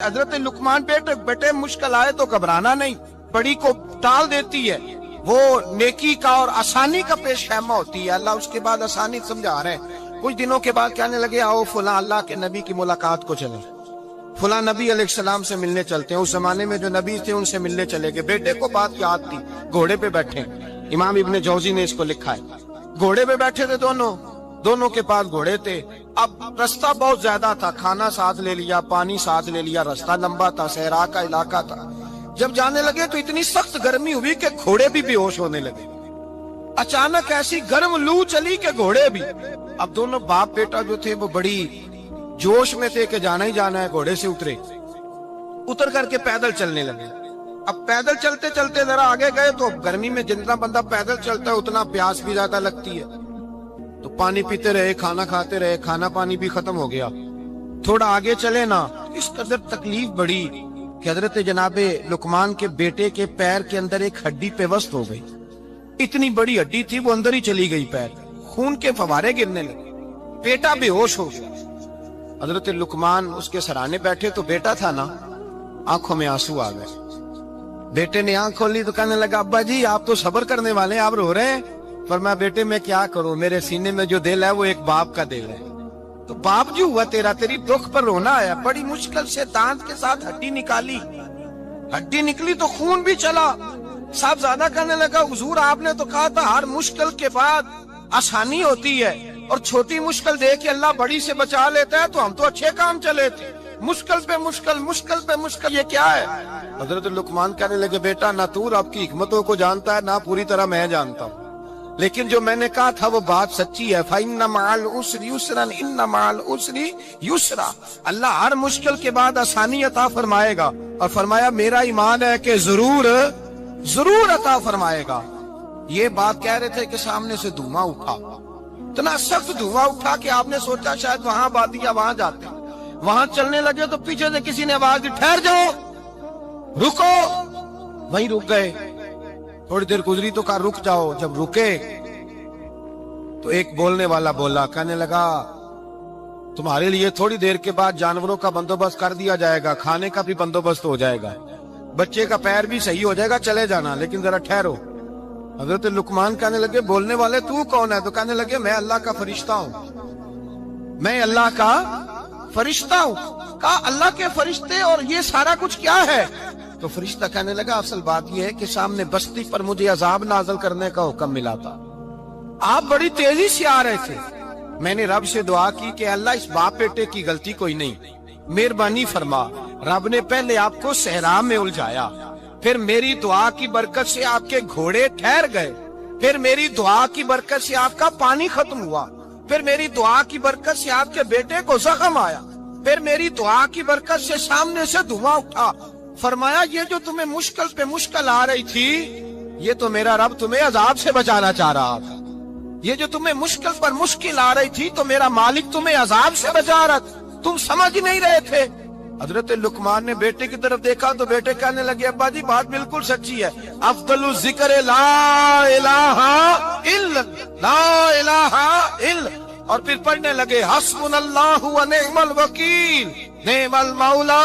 हजरत लुकमान बेटे मुश्किल आए तो घबराना नहीं, बड़ी को टाल देती है, वो नेकी का और आसानी का पेश खैमा होती है। अल्लाह उसके बाद आसानी समझा रहे हैं। कुछ दिनों के बाद कहने लगे आओ फुला अल्लाह के नबी की मुलाकात को चले, फुला नबी अलैहिस्सलाम से मिलने चलते हैं। उस जमाने में जो नबी थे उनसे मिलने चले गए। बेटे को बात याद थी, घोड़े पे बैठे, इमाम इब्ने जौजी ने इसको लिखा है, घोड़े पे बैठे थे दोनों के पास घोड़े थे। अब रास्ता बहुत ज्यादा था, खाना साथ ले लिया, पानी साथ ले लिया, रास्ता लंबा था, सहरा का इलाका था। जब जाने लगे तो इतनी सख्त गर्मी हुई कि घोड़े भी बेहोश होने लगे। अचानक ऐसी गर्म लू चली कि घोड़े भी। अब दोनों बाप बेटा जो थे वो बड़ी जोश में थे कि जाना ही जाना है। घोड़े से उतर करके पैदल चलने लगे। अब पैदल चलते चलते जरा आगे गए तो गर्मी में जितना बंदा पैदल चलता है उतना प्यास भी ज्यादा लगती है, तो पानी पीते रहे, खाना खाते रहे, खाना पानी भी खत्म हो गया। थोड़ा आगे चले ना, इस कदर तकलीफ बढ़ी कि हजरत जनाबे लुकमान के बेटे के पैर के अंदर एक हड्डी पेवस्त हो गई। इतनी बड़ी हड्डी थी वो अंदर ही चली गई, पैर खून के फवारे गिरने लगे, बेटा बेहोश हो गया। हजरत लुकमान उसके सराहने बैठे तो बेटा था ना, आंखों में आंसू आ गए। बेटे ने आंख खोली तो कहने लगा अब्बा जी आप तो सब्र करने वाले हैं, आप रो रहे हैं। फरमाया बेटे मैं क्या करूं, मेरे सीने में जो दिल है वो एक बाप का दिल है। तो बाप जो हुआ तेरा, तेरी दुख पर रोना आया। बड़ी मुश्किल से दांत के साथ हड्डी निकाली, हड्डी निकली तो खून भी चला। साहबजादा कहने लगा हुजूर आपने तो कहा था हर मुश्किल के बाद आसानी होती है, और छोटी मुश्किल देख के अल्लाह बड़ी से बचा लेता है, तो हम तो अच्छे काम चले थे, मुश्किल पे मुश्किल, मुश्किल पे मुश्किल, ये क्या है। हजरत लुकमान कहने लगे बेटा ना तू आपकी हिकमतों को जानता है ना पूरी तरह मैं जानता हूँ, लेकिन जो मैंने कहा था वो बात सच्ची है। फइन्ना मअल उसरि युस्रन इन्ना मअल उसरि युस्रा। अल्लाह हर मुश्किल के बाद आसानी अता फरमाएगा, और फरमाया मेरा ईमान है कि जरूर अता फरमाएगा। ये बात कह रहे थे कि सामने से धुआं उठा, इतना सख्त धुआं उठा कि आपने सोचा शायद वहां बादिया वहां जाते। वहां चलने लगे तो पीछे से किसी ने आवाज दी ठहर जाओ, रुको। वहीं रुक गए। थोड़ी देर गुजरी तो कहा रुक जाओ। जब रुके तो एक बोलने वाला बोला, कहने लगा तुम्हारे लिए थोड़ी देर के बाद जानवरों का बंदोबस्त कर दिया जाएगा, खाने का भी बंदोबस्त हो जाएगा, बच्चे का पैर भी सही हो जाएगा, चले जाना, लेकिन जरा ठहरो। हजरत लुकमान कहने लगे बोलने वाले तू कौन है? तो कहने लगे मैं अल्लाह का फरिश्ता हूँ, मैं अल्लाह का फरिश्ता हूँ। कहा अल्लाह के फरिश्ते और ये सारा कुछ क्या है? तो फरिश्ता कहने लगा असल बात यह है कि सामने बस्ती पर मुझे अजाब नाज़िल करने का हुक्म मिला था, आप बड़ी तेजी से आ रहे थे। मैंने रब से दुआ की कि अल्लाह इस बाप बेटे की गलती कोई नहीं, मेहरबानी फरमा। रब ने पहले आपको सहरा में उलझाया, फिर मेरी दुआ की बरकत से आपके घोड़े ठहर गए, फिर मेरी दुआ की बरकत से आपका पानी खत्म हुआ, फिर मेरी दुआ की बरकत से आपके बेटे को जख्म आया, फिर मेरी दुआ की बरकत से सामने से धुआं उठा। फरमाया ये जो तुम्हें मुश्किल पे मुश्किल आ रही थी, ये तो मेरा रब तुम्हें अजाब से बचाना चाह रहा था। ये जो तुम्हें मुश्किल पर मुश्किल आ रही थी तो मेरा मालिक तुम्हें अजाब से बचा रहा था, तुम समझ ही नहीं रहे थे। हजरत लुकमान ने बेटे की तरफ देखा तो बेटे कहने लगे अब्बा जी बात बिल्कुल सच्ची है। अफदलु ज़िक्र ला इलाहा इल्ला, और फिर पढ़ने लगे हस्बुनल्लाहु व निअमल वकील निअमल मौला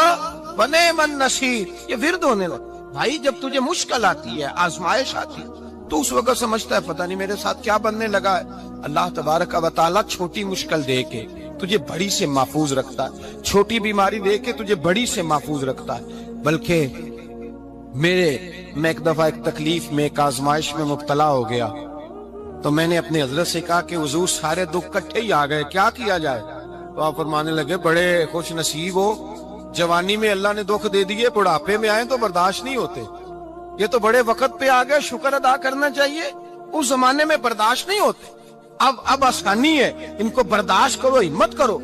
व निअमन नसीर। ये विर्द होने लगा। भाई जब तुझे मुश्किल आती है, आजमाइश आती है, तो उस वक्त समझता है पता नहीं मेरे साथ क्या बनने लगा है। अल्लाह तबारक व तआला छोटी मुश्किल दे के तुझे बड़ी से महफूज रखता है, छोटी बीमारी दे के तुझे बड़ी से महफूज रखता है। बल्कि मैं एक दफा एक तकलीफ में, एक आजमाइश में मुब्तला हो गया, तो मैंने अपने हजरत से कहा कि हुजूर सारे दुख इकट्ठे ही आ गए, क्या किया जाए? तो आप फरमाने लगे बड़े खुश नसीब हो, जवानी में अल्लाह ने दुख दे दिए, बुढ़ापे में आए तो बर्दाश्त नहीं होते, ये तो बड़े वक्त पे आ गए, शुक्र अदा करना चाहिए। उस जमाने में बर्दाश्त नहीं होते, अब आसानी है, इनको बर्दाश्त करो, हिम्मत करो।